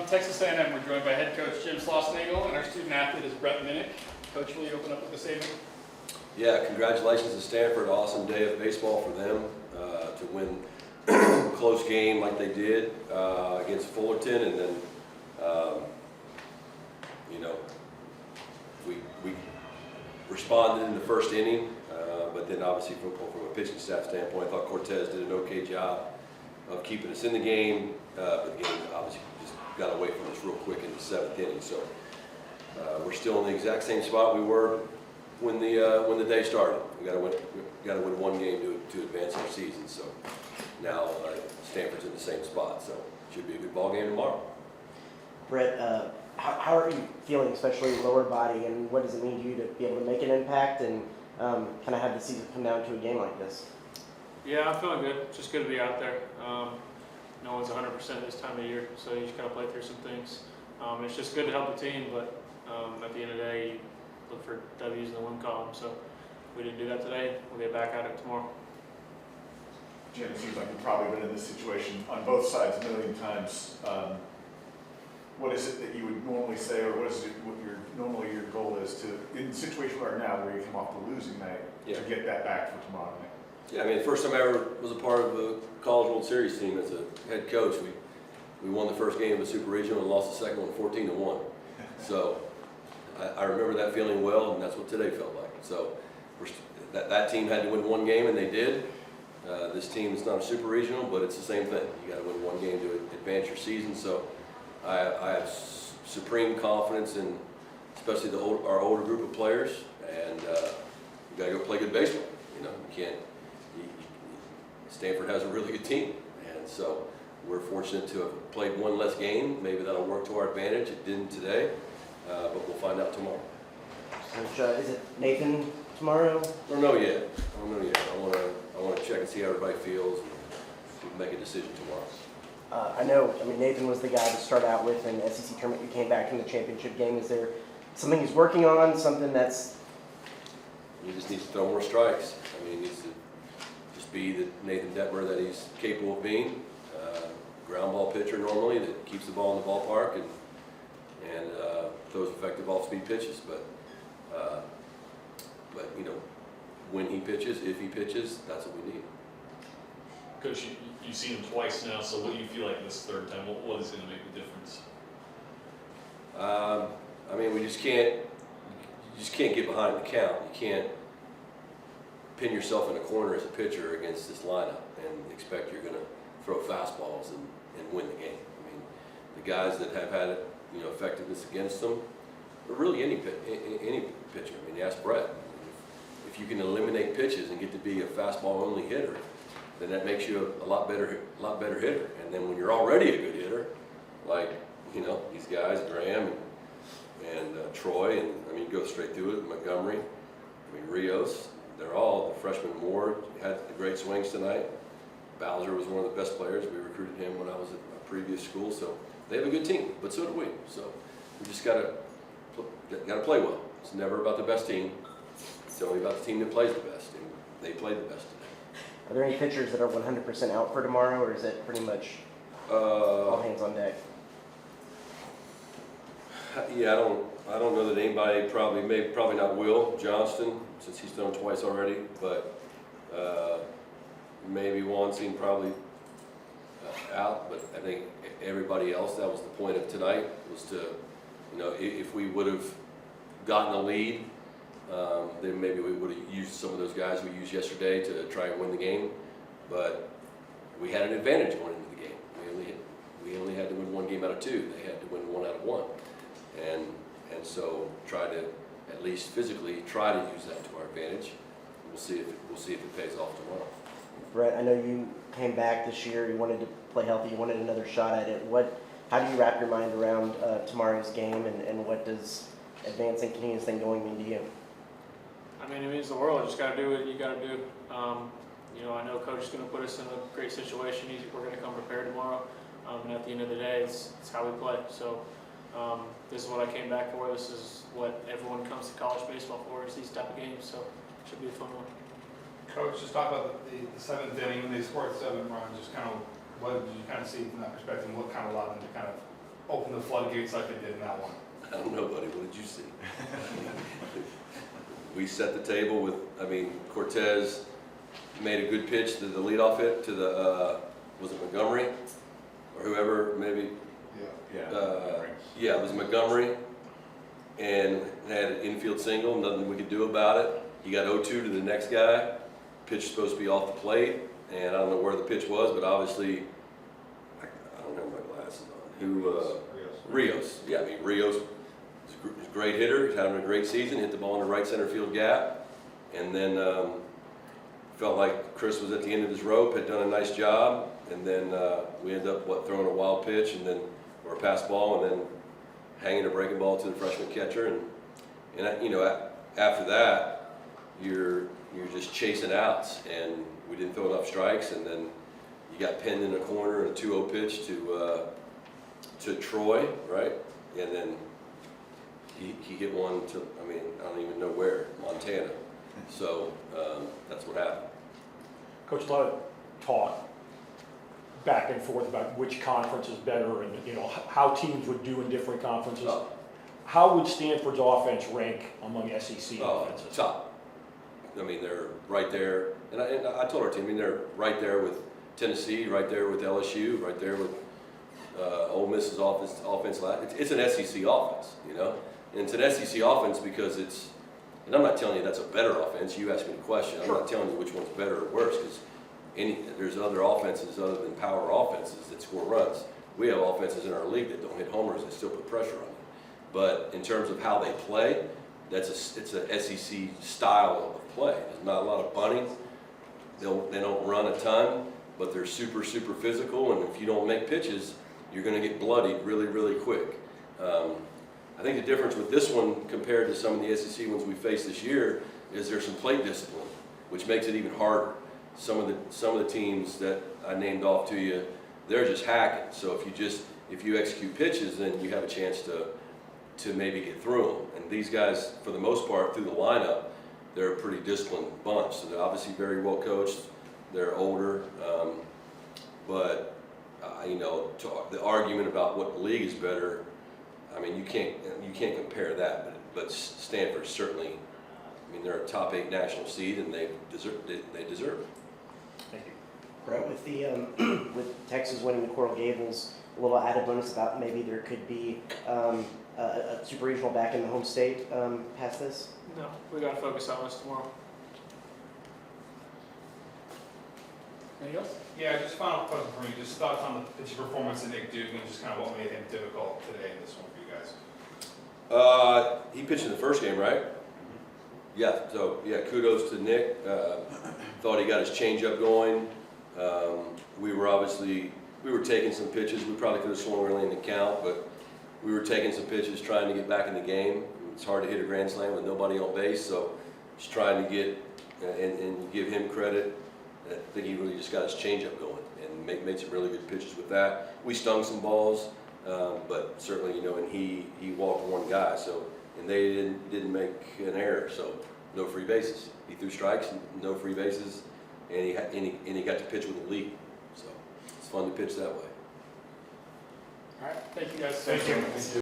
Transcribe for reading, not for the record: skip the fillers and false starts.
Texas A&M, we're joined by head coach Jim Schlossnagle, and our student athlete is Brett Minnick. Coach, will you open up with the statement? Yeah, congratulations to Stanford. Awesome day of baseball for them to win a close game like they did against Fullerton, and then we responded in the first inning, but then obviously from a pitching staff standpoint, I thought Cortez did an okay job of keeping us in the game, but the game obviously just got away from us real quick in the seventh inning. So we're still in the exact same spot we were when the day started. We got to win one game to advance our season. So now Stanford's in the same spot. So it should be a good ball game tomorrow. Brett, how are you feeling, especially lower body, and what does it mean to you to be able to make an impact and kind of have the season come down to a game like this? Yeah, I'm feeling good. It's just good to be out there. No one's 100% this time of year, so you just got to play through some things. It's just good to help the team, but at the end of the day, you look for W's in the win column. So if we didn't do that today, we'll get back at it tomorrow. Jim, it seems like you've probably been in this situation on both sides a million times. What is it that you would normally say, or what is it, what normally your goal is to, in the situation we are now where you come off the losing night, to get that back for tomorrow night? Yeah, I mean, the first time I ever was a part of a College World Series team as a head coach, we won the first game of the Super Regional and lost the second one 14-1. So I remember that feeling well, and that's what today felt like. So that team had to win one game, and they did. This team is not a Super Regional, but it's the same thing. You got to win one game to advance your season. So I have supreme confidence in, especially our older group of players, and you got to go play good baseball. You can't. Stanford has a really good team, and so we're fortunate to have played one less game. Maybe that'll work to our advantage. It didn't today, but we'll find out tomorrow. Is it Nathan tomorrow? I don't know yet. I want to check and see how everybody feels, and we'll make a decision tomorrow. I mean, Nathan was the guy to start out with in the SEC tournament. You came back from the championship game. Is there something he's working on, something that's... He just needs to throw more strikes. I mean, he needs to just be the Nathan Detmer that he's capable of being. Ground ball pitcher normally that keeps the ball in the ballpark and throws effective off-speed pitches. But when he pitches, if he pitches, that's what we need. Coach, you've seen him twice now, so what do you feel like this third time? What is going to make the difference? I mean, you just can't get behind the count. You can't pin yourself in a corner as a pitcher against this lineup and expect you're going to throw fastballs and win the game. I mean, the guys that have had effectiveness against them, or really any pitcher. I mean, you ask Brett. If you can eliminate pitches and get to be a fastball-only hitter, then that makes you a lot better hitter. And then when you're already a good hitter, like these guys, Graham and Troy, and I mean, go straight through it, Montgomery, I mean, Rios, they're all, the freshman Moore had great swings tonight. Bowser was one of the best players. We recruited him when I was at my previous school, so they have a good team, but so do we. So we just gotta play well. It's never about the best team. It's only about the team that plays the best, and they played the best today. Are there any pitchers that are 100% out for tomorrow, or is it pretty much all hands on deck? Yeah, I don't know that anybody, probably not Will Johnston, since he's thrown twice already, but maybe Weinstein probably out. But I think everybody else, that was the point of tonight, was to, if we would have gotten a lead, then maybe we would have used some of those guys we used yesterday to try and win the game. But we had an advantage going into the game. We only had to win one game out of two. They had to win one out of one. And so try to at least physically try to use that to our advantage. We'll see if it pays off tomorrow. Brett, I know you came back this year. You wanted to play healthy. You wanted another shot at it. How do you wrap your mind around tomorrow's game, and what does advancing continuously going mean to you? I mean, it means the world. You just got to do what you got to do. I know Coach is going to put us in a great situation. We're going to come prepared tomorrow. And at the end of the day, it's how we play. So this is what I came back for. This is what everyone comes to college baseball for, is these type of games. So it should be a fun one. Coach, just talk about the seventh inning when they scored 7 runs. Just kind of what did you kind of see from that perspective? What kind of allowed them to kind of open the floodgates like they did in that one? I don't know, buddy, what did you see? We set the table with, Cortez made a good pitch to the leadoff hit to the, was it Montgomery? Or whoever, maybe, yeah, it was Montgomery. And had an infield single, nothing we could do about it. He got 0-2 to the next guy. Pitch was supposed to be off the plate, and I don't know where the pitch was, but obviously, I don't have my glasses on. Rios. Yeah, Rios is a great hitter. He's having a great season. Hit the ball in the right center field gap, and then felt like Chris was at the end of his rope. Had done a nice job, and then we ended up throwing a wild pitch, and then or a pass ball, and then hanging a breaking ball to the freshman catcher, and after that, you're just chasing outs, and we didn't throw enough strikes, and then you got pinned in a corner in a 2-0 pitch to Troy, right? And then he hit one to, I don't even know where, Montana. So that's what happened. Coach, a lot of talk back and forth about which conference is better and how teams would do in different conferences. Oh. How would Stanford's offense rank among SEC offenses? Top. They're right there, and I told our team, they're right there with Tennessee, right there with LSU, right there with Ole Miss's offense. It's an SEC offense, and it's an SEC offense because it's. And I'm not telling you that's a better offense. You asked me the question. I'm not telling you which one's better or worse because there's other offenses other than power offenses that score runs. We have offenses in our league that don't hit homers and still put pressure on you. But in terms of how they play, it's a SEC style of play. There's not a lot of bunting. They don't run a ton, but they're super, super physical. And if you don't make pitches, you're going to get bloodied really, really quick. I think the difference with this one compared to some of the SEC ones we faced this year is there's some plate discipline, which makes it even harder. Some of the teams that I named off to you, they're just hacking. So if you execute pitches, then you have a chance to maybe get through them. And these guys, for the most part, through the lineup, they're a pretty disciplined bunch. So they're obviously very well coached. They're older, but the argument about what league is better. You can't compare that, but Stanford certainly. They're a top 8 national seed, and they deserve it. Thank you. Brett, with the with Texas winning the Coral Gables, a little added bonus about maybe there could be a super regional back in the home state past this. No, we got to focus on this tomorrow. Anything else? Yeah, just final question for me. Just thoughts on the pitching performance of Nick Duke and just kind of what made him difficult today in this one for you guys. He pitched in the first game, right? Yeah. So kudos to Nick. Thought he got his changeup going. We were taking some pitches. We probably could have swung early in the count, but we were taking some pitches trying to get back in the game. It's hard to hit a grand slam with nobody on base, so just trying to get and give him credit. I think he really just got his changeup going and made some really good pitches with that. We stung some balls, but certainly, and he walked one guy, and they didn't make an error, so no free bases. He threw strikes, no free bases, and he got to pitch with the lead. So it's fun to pitch that way. All right, thank you guys. Thank you.